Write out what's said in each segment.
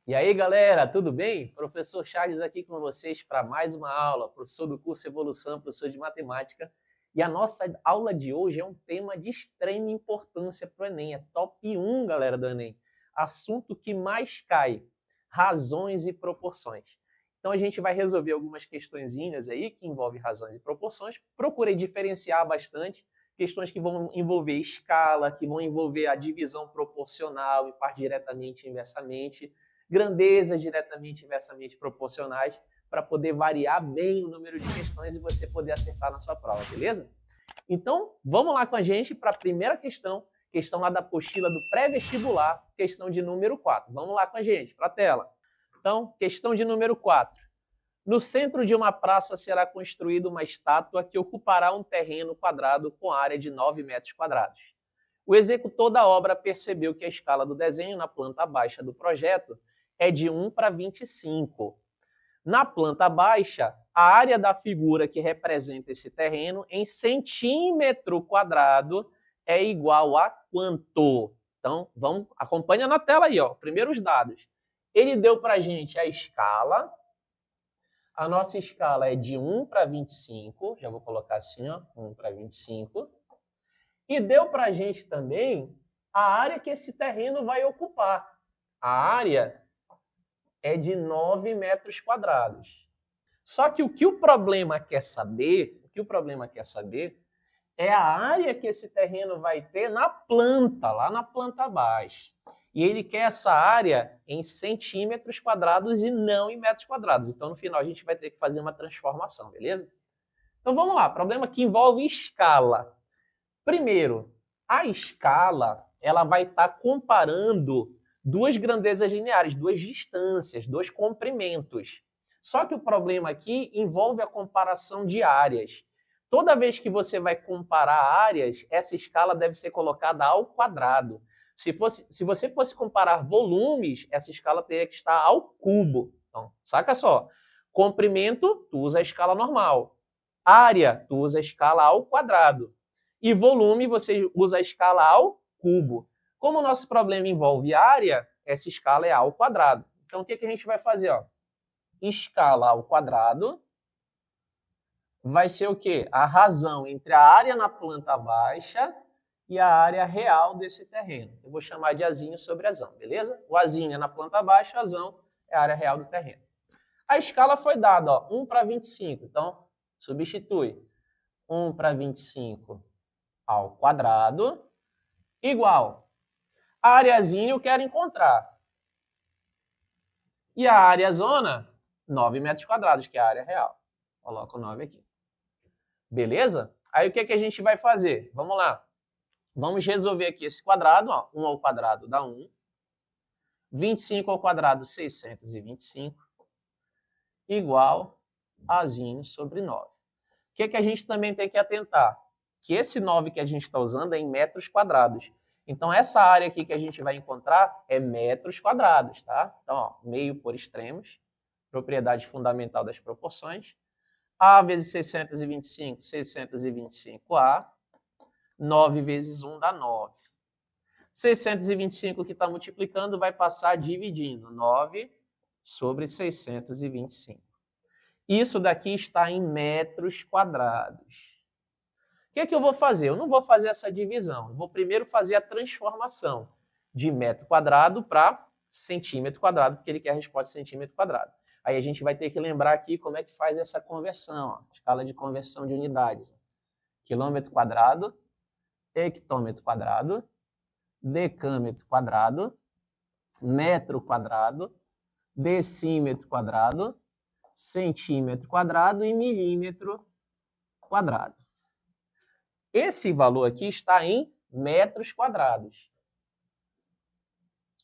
E aí, galera, tudo bem? Professor Charles aqui com vocês para mais uma aula, professor do curso Evolução, professor de Matemática. E a nossa aula de hoje é um tema de extrema importância para o Enem, é top 1, galera, do Enem. Assunto que mais cai, razões e proporções. Então a gente vai resolver algumas questõezinhas aí que envolvem razões e proporções. Procurei diferenciar bastante questões que vão envolver escala, que vão envolver a divisão proporcional e parte diretamente e inversamente, grandezas diretamente e inversamente proporcionais, para poder variar bem o número de questões e você poder acertar na sua prova, beleza? Então, vamos lá com a gente para a primeira questão lá da apostila do pré-vestibular, questão de número 4. Vamos lá com a gente, para a tela. Então, questão de número 4. No centro de uma praça será construída uma estátua que ocupará um terreno quadrado com área de 9 metros quadrados. O executor da obra percebeu que a escala do desenho na planta baixa do projeto é de 1:25. Na planta baixa, a área da figura que representa esse terreno em centímetro quadrado é igual a quanto? Então, acompanha na tela aí, ó, primeiros dados. Ele deu para a gente a escala. A nossa escala é de 1:25, já vou colocar assim, ó, 1:25. E deu para a gente também a área que esse terreno vai ocupar. A área é de 9 metros quadrados. Só que o que o problema quer saber, é a área que esse terreno vai ter na planta, lá na planta baixa. E ele quer essa área em centímetros quadrados e não em metros quadrados. Então, no final, a gente vai ter que fazer uma transformação, beleza? Então, vamos lá. Problema que envolve escala. Primeiro, a escala ela vai estar comparando duas grandezas lineares, duas distâncias, dois comprimentos. Só que o problema aqui envolve a comparação de áreas. Toda vez que você vai comparar áreas, essa escala deve ser colocada ao quadrado. Se você fosse comparar volumes, essa escala teria que estar ao cubo. Então, saca só. Comprimento, tu usa a escala normal. Área, tu usa a escala ao quadrado. E volume, você usa a escala ao cubo. Como o nosso problema envolve área, essa escala é ao quadrado. Então, o que a gente vai fazer? Ó? Escala ao quadrado vai ser o quê? A razão entre a área na planta baixa e a área real desse terreno. Eu vou chamar de azinho sobre azão, beleza? O azinho é na planta baixa, o azão é a área real do terreno. A escala foi dada, ó, 1:25. Então, substitui 1:25 ao quadrado igual. A areazinha eu quero encontrar. E a área zona, 9 metros quadrados, que é a área real. Coloco 9 aqui. Beleza? Aí o que a gente vai fazer? Vamos lá. Vamos resolver aqui esse quadrado. Ó. 1 ao quadrado dá 1. 25 ao quadrado, 625. Igual a azinho sobre 9. O que a gente também tem que atentar? Que esse 9 que a gente está usando é em metros quadrados. Então, essa área aqui que a gente vai encontrar é metros quadrados, tá? Então, ó, meio por extremos, propriedade fundamental das proporções. A vezes 625, 625A. 9 vezes 1 dá 9. 625 que está multiplicando vai passar dividindo. 9 sobre 625. Isso daqui está em metros quadrados. O que eu vou fazer? Eu não vou fazer essa divisão. Eu vou primeiro fazer a transformação de metro quadrado para centímetro quadrado, porque ele quer a resposta em centímetro quadrado. Aí a gente vai ter que lembrar aqui como é que faz essa conversão. Ó. Escala de conversão de unidades. Quilômetro quadrado, hectômetro quadrado, decâmetro quadrado, metro quadrado, decímetro quadrado, centímetro quadrado e milímetro quadrado. Esse valor aqui está em metros quadrados.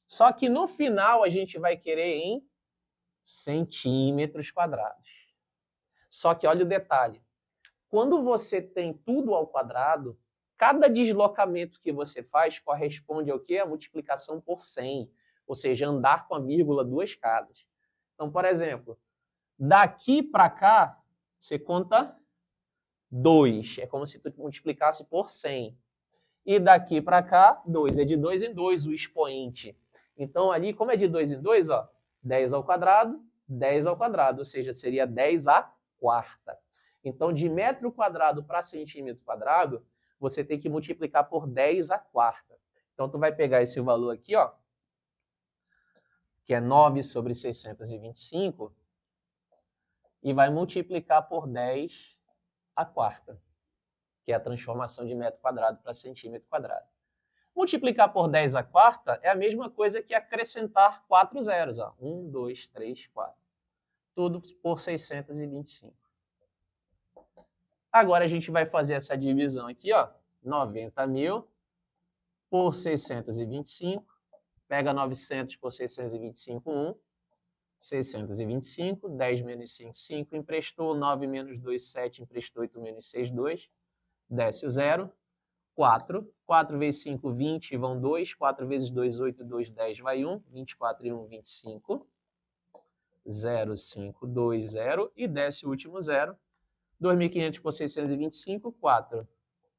Só que no final a gente vai querer em centímetros quadrados. Só que olha o detalhe. Quando você tem tudo ao quadrado, cada deslocamento que você faz corresponde ao quê? A multiplicação por 100. Ou seja, andar com a vírgula 2 casas. Então, por exemplo, daqui para cá, você conta 2. É como se tu multiplicasse por 100. E daqui para cá, 2. É de 2 em 2 o expoente. Então, ali, como é de 2 em 2, ó, 10 ao quadrado, 10 ao quadrado, ou seja, seria 10 à quarta. Então, de metro quadrado para centímetro quadrado, você tem que multiplicar por 10 à quarta. Então, tu vai pegar esse valor aqui, ó, que é 9 sobre 625, e vai multiplicar por 10 à quarta, que é a transformação de metro quadrado para centímetro quadrado. Multiplicar por 10 à quarta é a mesma coisa que acrescentar 4 zeros. Ó. 1, 2, 3, 4. Tudo por 625. Agora a gente vai fazer essa divisão aqui, ó. 90.000 por 625. Pega 900 por 625, 1. 625. 10 menos 5, 5. Emprestou 9 menos 2, 7. Emprestou 8 menos 6, 2. Desce o 0. 4. 4 vezes 5, 20, vão 2. 4 vezes 2, 8, 2, 10, vai 1. 24 e 1, 25. 0, 5, 2, 0. E desce o último 0. 2.500 por 625, 4.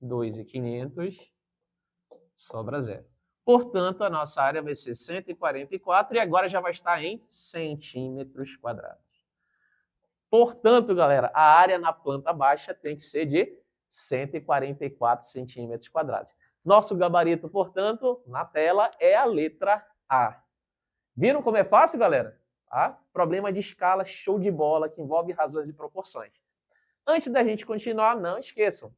2.500, sobra 0. Portanto, a nossa área vai ser 144 e agora já vai estar em centímetros quadrados. Portanto, galera, a área na planta baixa tem que ser de 144 centímetros quadrados. Nosso gabarito, portanto, na tela é a letra A. Viram como é fácil, galera? Tá? Problema de escala, show de bola, que envolve razões e proporções. Antes da gente continuar, não esqueçam,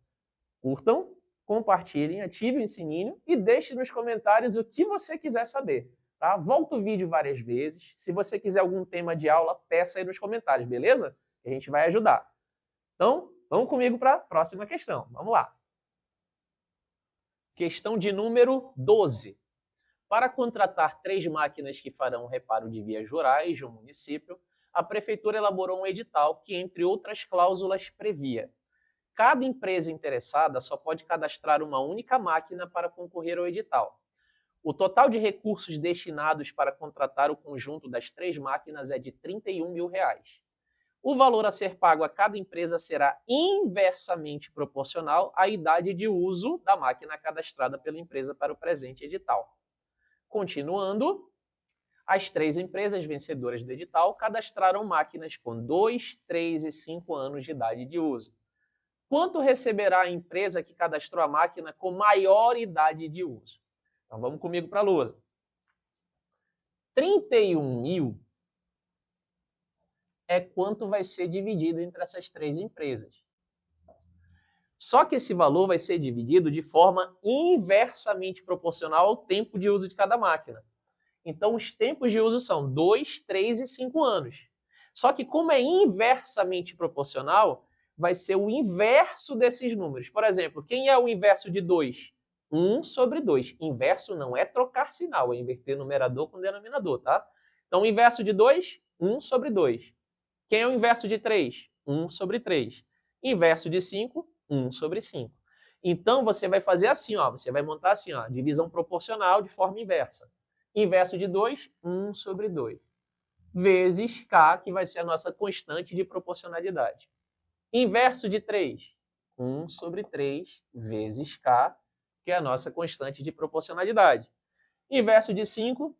curtam, compartilhem, ativem o sininho e deixem nos comentários o que você quiser saber. Tá? Volta o vídeo várias vezes. Se você quiser algum tema de aula, peça aí nos comentários, beleza? A gente vai ajudar. Então, vamos comigo para a próxima questão. Vamos lá. Questão de número 12. Para contratar 3 máquinas que farão o reparo de vias rurais de um município, a Prefeitura elaborou um edital que, entre outras cláusulas, previa: cada empresa interessada só pode cadastrar uma única máquina para concorrer ao edital. O total de recursos destinados para contratar o conjunto das 3 máquinas é de R$ 31 mil. O valor a ser pago a cada empresa será inversamente proporcional à idade de uso da máquina cadastrada pela empresa para o presente edital. Continuando, as 3 empresas vencedoras do edital cadastraram máquinas com 2, 3 e 5 anos de idade de uso. Quanto receberá a empresa que cadastrou a máquina com maior idade de uso? Então vamos comigo para a lousa. 31 mil é quanto vai ser dividido entre essas 3 empresas. Só que esse valor vai ser dividido de forma inversamente proporcional ao tempo de uso de cada máquina. Então, os tempos de uso são 2, 3 e 5 anos. Só que, como é inversamente proporcional, vai ser o inverso desses números. Por exemplo, quem é o inverso de 2? 1 sobre 2. Inverso não é trocar sinal, é inverter numerador com denominador, tá? Então, o inverso de 2, 1 sobre 2. Quem é o inverso de 3? 1 sobre 3. Inverso de 5, 1 sobre 5. Então, você vai fazer assim, ó, você vai montar assim, ó, divisão proporcional de forma inversa. Inverso de 2, 1 sobre 2. Vezes K, que vai ser a nossa constante de proporcionalidade. Inverso de 3, 1 sobre 3 vezes K, que é a nossa constante de proporcionalidade. Inverso de 5,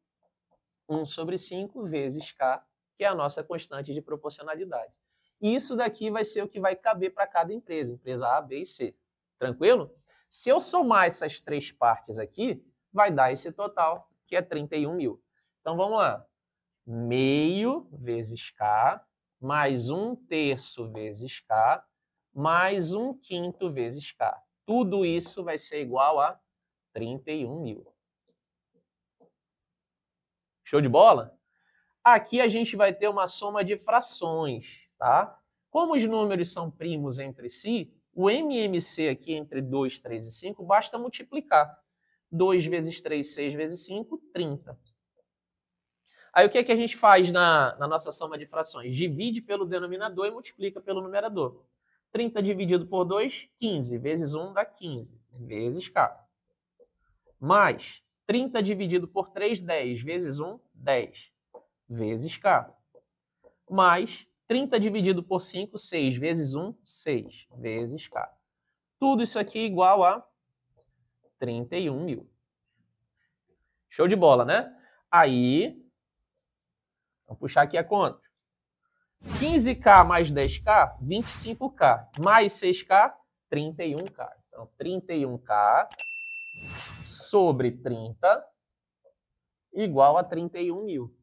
1 sobre 5 vezes K, que é a nossa constante de proporcionalidade. E isso daqui vai ser o que vai caber para cada empresa, empresa A, B e C. Tranquilo? Se eu somar essas 3 partes aqui, vai dar esse total, que é 31 mil. Então vamos lá. Meio vezes K, mais 1/3 vezes K, mais 1/5 vezes K. Tudo isso vai ser igual a 31 mil. Show de bola? Aqui a gente vai ter uma soma de frações, tá? Como os números são primos entre si, o MMC aqui entre 2, 3 e 5, basta multiplicar. 2 vezes 3, 6 vezes 5, 30. Aí o que é que a gente faz na nossa soma de frações? Divide pelo denominador e multiplica pelo numerador. 30 dividido por 2, 15. Vezes 1 dá 15. Vezes K. Mais 30 dividido por 3, 10. Vezes 1, 10. Vezes K. Mais 30 dividido por 5, 6. Vezes 1, 6. Vezes K. Tudo isso aqui igual a 31 mil. Show de bola, né? Aí, Vou puxar aqui a conta. 15K mais 10K, 25K. Mais 6K, 31K. Então, 31K sobre 30 igual a 31 mil.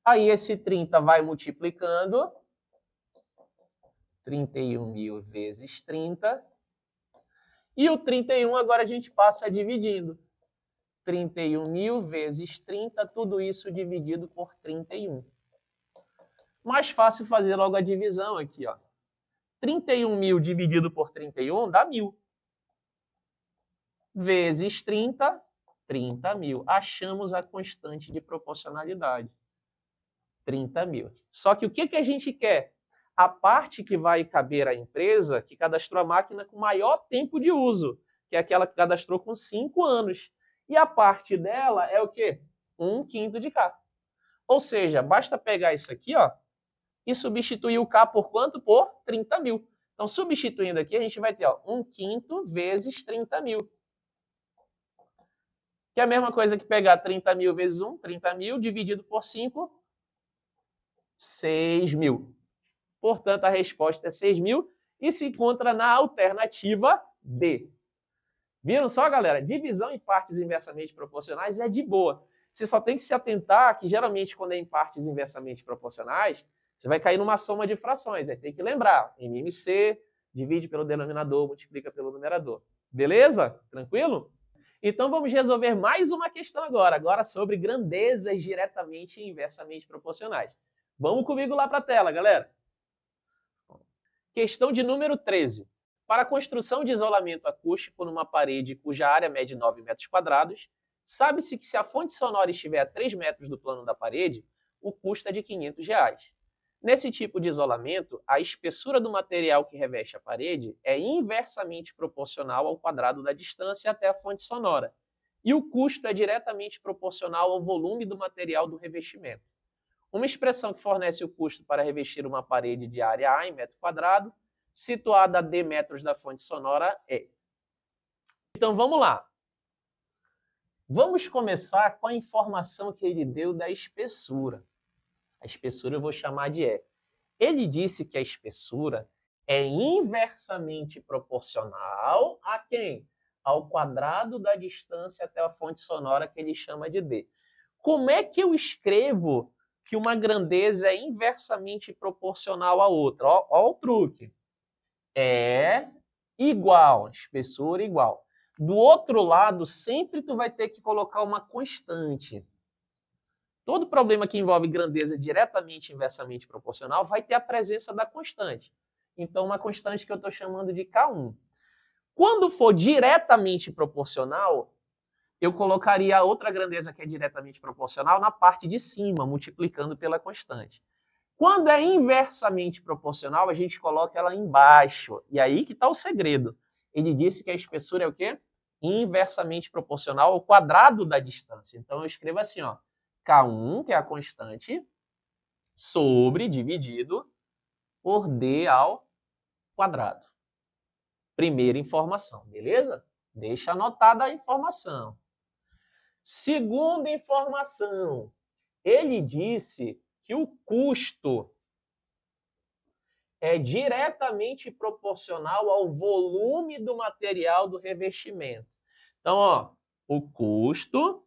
Aí esse 30 vai multiplicando. 31 mil vezes 30. E o 31 agora a gente passa dividindo. 31 mil vezes 30, tudo isso dividido por 31. Mais fácil fazer logo a divisão aqui, ó. 31 mil dividido por 31 dá 1.000. Vezes 30, 30 mil. Achamos a constante de proporcionalidade. 30 mil. Só que o que a gente quer? A parte que vai caber à empresa que cadastrou a máquina com maior tempo de uso, que é aquela que cadastrou com 5 anos. E a parte dela é o quê? 1/5 de K. Ou seja, basta pegar isso aqui, ó, e substituir o K por quanto? Por 30 mil. Então, substituindo aqui, a gente vai ter 1/5 vezes 30 mil. Que é a mesma coisa que pegar 30 mil vezes 1, 30 mil, dividido por 5, 6 mil. Portanto, a resposta é 6 mil e se encontra na alternativa D. Viram só, galera? Divisão em partes inversamente proporcionais é de boa. Você só tem que se atentar que, geralmente, quando é em partes inversamente proporcionais, você vai cair numa soma de frações. Aí tem que lembrar, MMC, divide pelo denominador, multiplica pelo numerador. Beleza? Tranquilo? Então vamos resolver mais uma questão agora sobre grandezas diretamente e inversamente proporcionais. Vamos comigo lá para a tela, galera. Questão de número 13. Para a construção de isolamento acústico numa parede cuja área mede 9 metros quadrados, sabe-se que se a fonte sonora estiver a 3 metros do plano da parede, o custo é de R$500. Nesse tipo de isolamento, a espessura do material que reveste a parede é inversamente proporcional ao quadrado da distância até a fonte sonora, e o custo é diretamente proporcional ao volume do material do revestimento. Uma expressão que fornece o custo para revestir uma parede de área A em metro quadrado, situada a D metros da fonte sonora, é. Então vamos lá. Vamos começar com a informação que ele deu da espessura. A espessura eu vou chamar de E. Ele disse que a espessura é inversamente proporcional a quem? Ao quadrado da distância até a fonte sonora, que ele chama de D. Como é que eu escrevo que uma grandeza é inversamente proporcional à outra? Ó o truque. É igual, espessura igual. Do outro lado, sempre tu vai ter que colocar uma constante. Todo problema que envolve grandeza diretamente e inversamente proporcional vai ter a presença da constante. Então, uma constante que eu estou chamando de K1. Quando for diretamente proporcional, eu colocaria a outra grandeza que é diretamente proporcional na parte de cima, multiplicando pela constante. Quando é inversamente proporcional, a gente coloca ela embaixo. E aí que está o segredo. Ele disse que a espessura é o quê? Inversamente proporcional ao quadrado da distância. Então, eu escrevo assim, ó. K1, que é a constante, sobre, dividido, por D ao quadrado. Primeira informação, beleza? Deixa anotada a informação. Segunda informação. Ele disse que o custo é diretamente proporcional ao volume do material do revestimento. Então, ó, o custo,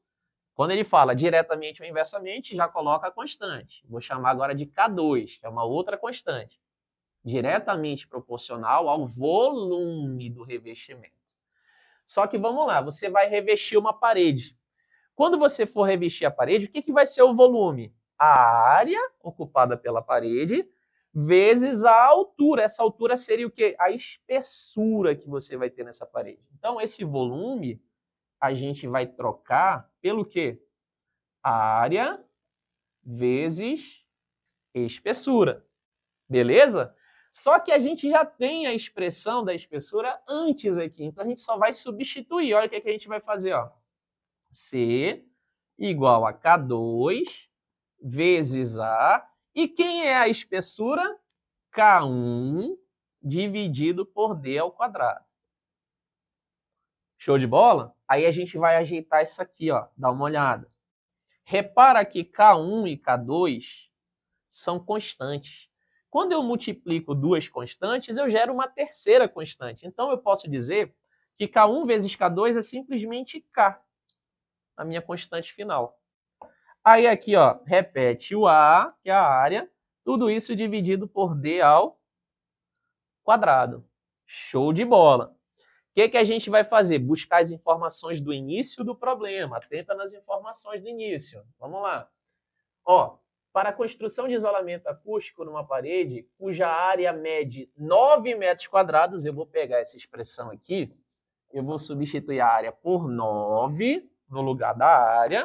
quando ele fala diretamente ou inversamente, já coloca a constante. Vou chamar agora de K2, que é uma outra constante. Diretamente proporcional ao volume do revestimento. Só que vamos lá, você vai revestir uma parede. Quando você for revestir a parede, o que vai ser o volume? A área ocupada pela parede vezes a altura. Essa altura seria o quê? A espessura que você vai ter nessa parede. Então, esse volume a gente vai trocar pelo quê? Área vezes espessura. Beleza? Só que a gente já tem a expressão da espessura antes aqui. Então, a gente só vai substituir. Olha o que a gente vai fazer, ó. C igual a K2 vezes A. E quem é a espessura? K1 dividido por D ao quadrado. Show de bola? Aí a gente vai ajeitar isso aqui, ó. Dá uma olhada. Repara que K1 e K2 são constantes. Quando eu multiplico duas constantes, eu gero uma terceira constante. Então, eu posso dizer que K1 vezes K2 é simplesmente K, a minha constante final. Aí aqui, ó, repete o A, que é a área, tudo isso dividido por D ao quadrado. Show de bola! O que a gente vai fazer? Buscar as informações do início do problema. Atenta nas informações do início. Vamos lá. Ó, para a construção de isolamento acústico numa parede, cuja área mede 9 metros quadrados, eu vou pegar essa expressão aqui, eu vou substituir a área por 9 no lugar da área.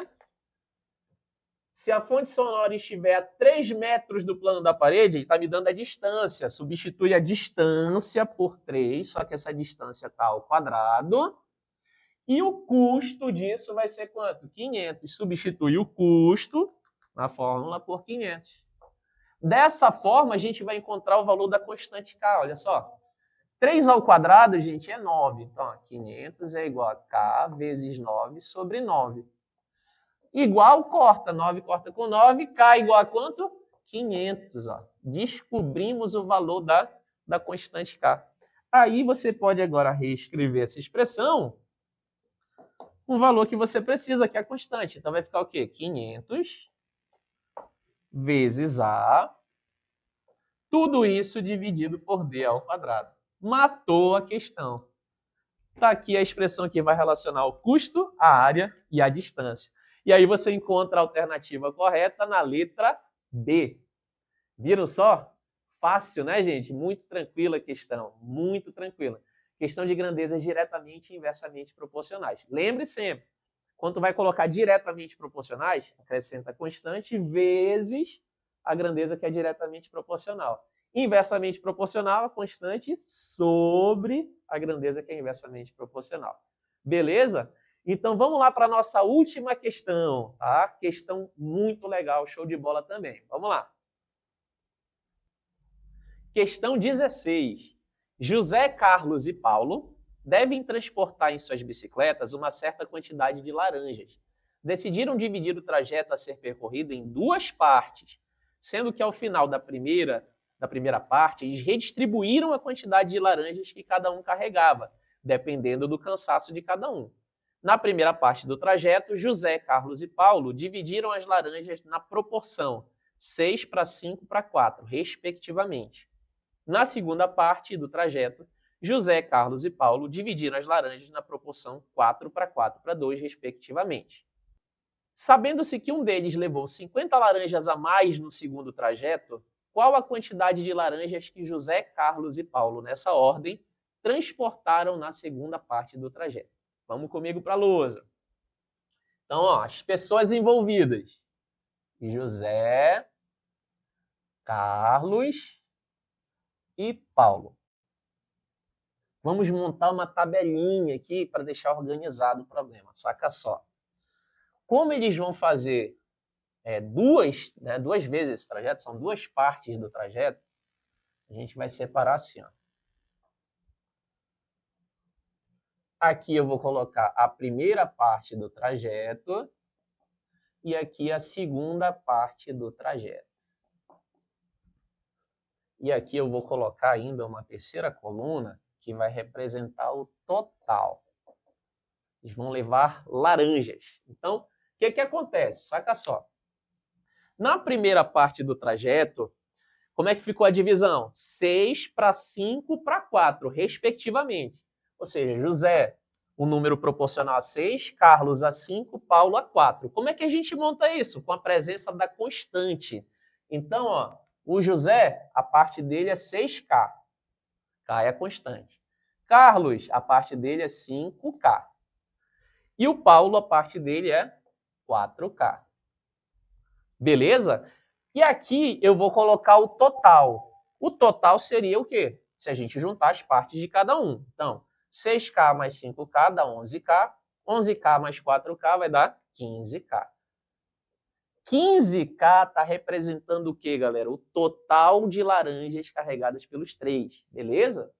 Se a fonte sonora estiver a 3 metros do plano da parede, ele está me dando a distância. Substitui a distância por 3, só que essa distância está ao quadrado. E o custo disso vai ser quanto? 500. Substitui o custo na fórmula por 500. Dessa forma, a gente vai encontrar o valor da constante K. Olha só. 3 ao quadrado, gente, é 9. Então, ó, 500 é igual a K vezes 9 sobre 9. Igual, corta. 9 corta com 9. K igual a quanto? 500. Ó. Descobrimos o valor da constante K. Aí você pode agora reescrever essa expressão com o valor que você precisa, que é a constante. Então, vai ficar o quê? 500 vezes A, tudo isso dividido por D ao quadrado. Matou a questão. Está aqui a expressão que vai relacionar o custo, a área e a distância. E aí você encontra a alternativa correta na letra B. Viram só? Fácil, né, gente? Muito tranquila a questão. Muito tranquila. Questão de grandezas diretamente e inversamente proporcionais. Lembre sempre, quando tu vai colocar diretamente proporcionais, acrescenta a constante vezes a grandeza que é diretamente proporcional. Inversamente proporcional, a constante sobre a grandeza que é inversamente proporcional. Beleza? Então vamos lá para a nossa última questão, tá? Questão muito legal, show de bola também. Vamos lá. Questão 16. José, Carlos e Paulo devem transportar em suas bicicletas uma certa quantidade de laranjas. Decidiram dividir o trajeto a ser percorrido em duas partes, sendo que ao final da primeira parte, eles redistribuíram a quantidade de laranjas que cada um carregava, dependendo do cansaço de cada um. Na primeira parte do trajeto, José, Carlos e Paulo dividiram as laranjas na proporção 6 para 5 para 4, respectivamente. Na segunda parte do trajeto, José, Carlos e Paulo dividiram as laranjas na proporção 4 para 4 para 2, respectivamente. Sabendo-se que um deles levou 50 laranjas a mais no segundo trajeto, qual a quantidade de laranjas que José, Carlos e Paulo, nessa ordem, transportaram na segunda parte do trajeto? Vamos comigo para a lousa. Então, ó, as pessoas envolvidas: José, Carlos e Paulo. Vamos montar uma tabelinha aqui para deixar organizado o problema. Saca só. Como eles vão fazer duas vezes esse trajeto, são duas partes do trajeto, a gente vai separar assim. Ó. Aqui eu vou colocar a primeira parte do trajeto e aqui a segunda parte do trajeto. E aqui eu vou colocar ainda uma terceira coluna que vai representar o total. Eles vão levar laranjas. Então, o que acontece? Saca só. Na primeira parte do trajeto, como é que ficou a divisão? 6 para 5 para 4, respectivamente. Ou seja, José, o número proporcional a 6, Carlos a 5, Paulo a 4. Como é que a gente monta isso? Com a presença da constante. Então, ó, o José, a parte dele é 6K. K é a constante. Carlos, a parte dele é 5K. E o Paulo, a parte dele é 4K. Beleza? E aqui eu vou colocar o total. O total seria o quê? Se a gente juntar as partes de cada um. Então, 6K mais 5K dá 11K. 11K mais 4K vai dar 15K. 15K está representando o quê, galera? O total de laranjas carregadas pelos três. Beleza?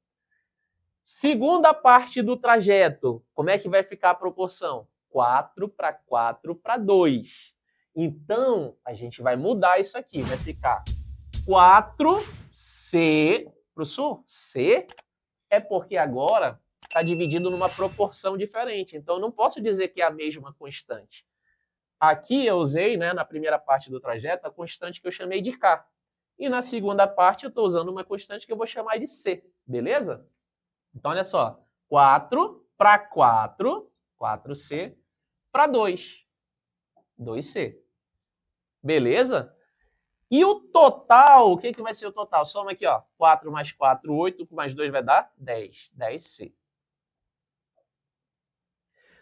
Segunda parte do trajeto. Como é que vai ficar a proporção? 4 para 4 para 2. Então, a gente vai mudar isso aqui. Vai ficar 4C. Professor, C é porque agora está dividido numa proporção diferente. Então, eu não posso dizer que é a mesma constante. Aqui eu usei, né, na primeira parte do trajeto, a constante que eu chamei de K. E na segunda parte eu estou usando uma constante que eu vou chamar de C. Beleza? Então, olha só. 4 para 4, 4C, para 2, 2C. Beleza? E o total, o que vai ser o total? Soma aqui, ó. 4 mais 4, 8, mais 2 vai dar 10. 10C.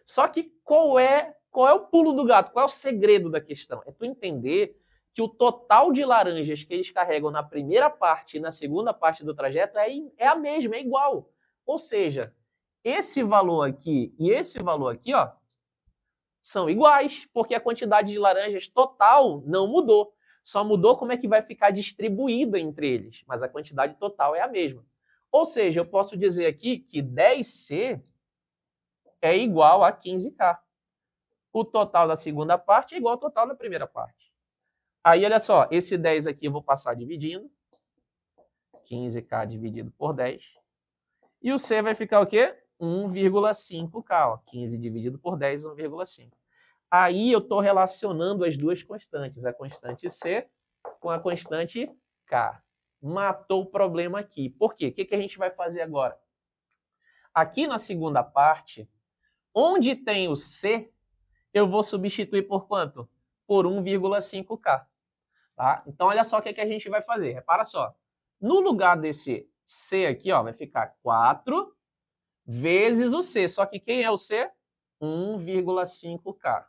Só que qual é o pulo do gato? Qual é o segredo da questão? É tu entender que o total de laranjas que eles carregam na primeira parte e na segunda parte do trajeto é a mesma, é igual. Ou seja, esse valor aqui e esse valor aqui, ó, são iguais, porque a quantidade de laranjas total não mudou. Só mudou como é que vai ficar distribuída entre eles, mas a quantidade total é a mesma. Ou seja, eu posso dizer aqui que 10C é igual a 15K. O total da segunda parte é igual ao total da primeira parte. Aí, olha só, esse 10 aqui eu vou passar dividindo. 15K dividido por 10. E o C vai ficar o quê? 1,5K. 15 dividido por 10, 1,5. Aí eu estou relacionando as duas constantes, a constante C com a constante K. Matou o problema aqui. Por quê? O que a gente vai fazer agora? Aqui na segunda parte, onde tem o C, eu vou substituir por quanto? Por 1,5K. Tá? Então, olha só o que a gente vai fazer. Repara só. No lugar desse C aqui, ó, vai ficar 4 vezes o C. Só que quem é o C? 1,5K.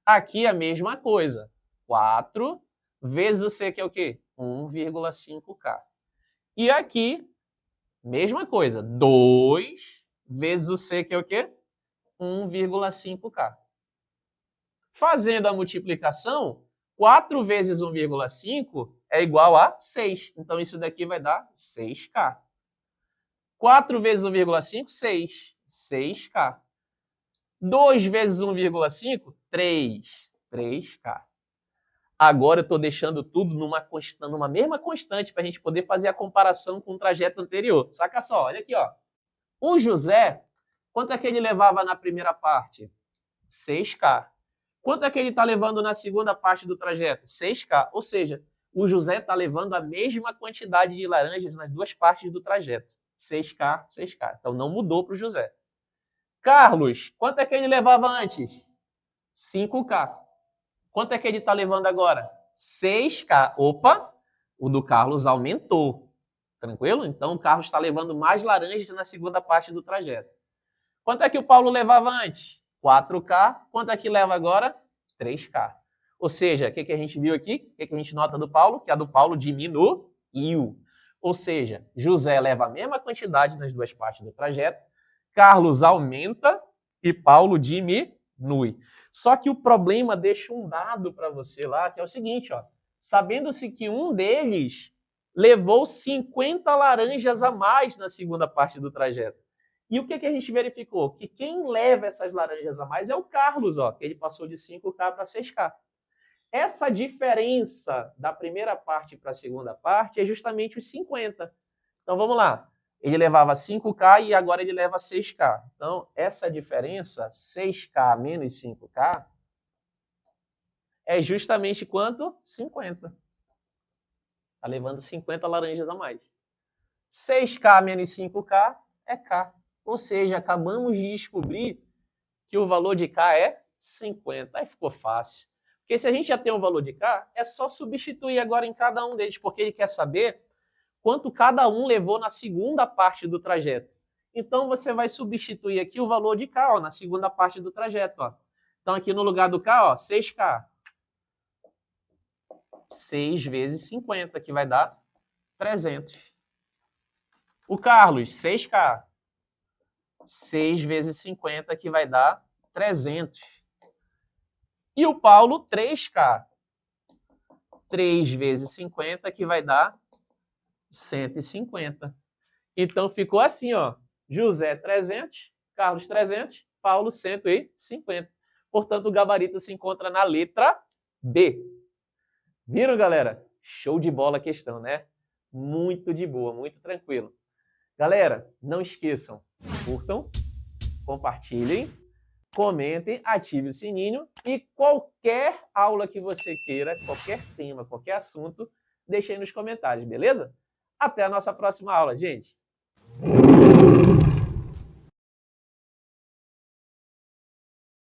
Aqui a mesma coisa. 4 vezes o C, que é o quê? 1,5K. E aqui, mesma coisa. 2 vezes o C, que é o quê? 1,5K. Fazendo a multiplicação, 4 vezes 1,5 é igual a 6. Então, isso daqui vai dar 6K. 4 vezes 1,5, 6. 6K. 2 vezes 1,5, 3. 3K. Agora eu estou deixando tudo numa mesma constante para a gente poder fazer a comparação com o trajeto anterior. Saca só, olha aqui, ó. O José, quanto é que ele levava na primeira parte? 6K. Quanto é que ele está levando na segunda parte do trajeto? 6K. Ou seja, o José está levando a mesma quantidade de laranjas nas duas partes do trajeto. 6K, 6K. Então não mudou para o José. Carlos, quanto é que ele levava antes? 5K. Quanto é que ele está levando agora? 6K. Opa, o do Carlos aumentou. Tranquilo? Então o Carlos está levando mais laranjas na segunda parte do trajeto. Quanto é que o Paulo levava antes? 4K. Quanto é que leva agora? 3K. Ou seja, o que a gente viu aqui? O que a gente nota do Paulo? Que a do Paulo diminuiu. Ou seja, José leva a mesma quantidade nas duas partes do trajeto, Carlos aumenta e Paulo diminui. Só que o problema deixa um dado para você lá, que é o seguinte, ó. Sabendo-se que um deles levou 50 laranjas a mais na segunda parte do trajeto. E o que a gente verificou? Que quem leva essas laranjas a mais é o Carlos, ó, que ele passou de 5K para 6K. Essa diferença da primeira parte para a segunda parte é justamente os 50. Então vamos lá. Ele levava 5K e agora ele leva 6K. Então, essa diferença, 6K menos 5K, é justamente quanto? 50. Está levando 50 laranjas a mais. 6K menos 5K é K. Ou seja, acabamos de descobrir que o valor de K é 50. Aí ficou fácil. Porque se a gente já tem o valor de K, é só substituir agora em cada um deles, porque ele quer saber quanto cada um levou na segunda parte do trajeto. Então, você vai substituir aqui o valor de K, ó, na segunda parte do trajeto. Ó. Então, aqui no lugar do K, ó, 6K. 6 vezes 50, que vai dar 300. O Carlos, 6K. 6 vezes 50, que vai dar 300. E o Paulo, 3K. 3 vezes 50, que vai dar 150. Então, ficou assim, ó. José, 300. Carlos, 300. Paulo, 150. Portanto, o gabarito se encontra na letra B. Viram, galera? Show de bola a questão, né? Muito de boa, muito tranquilo. Galera, não esqueçam, curtam, compartilhem, comentem, ative o sininho e qualquer aula que você queira, qualquer tema, qualquer assunto, deixe aí nos comentários, beleza? Até a nossa próxima aula, gente!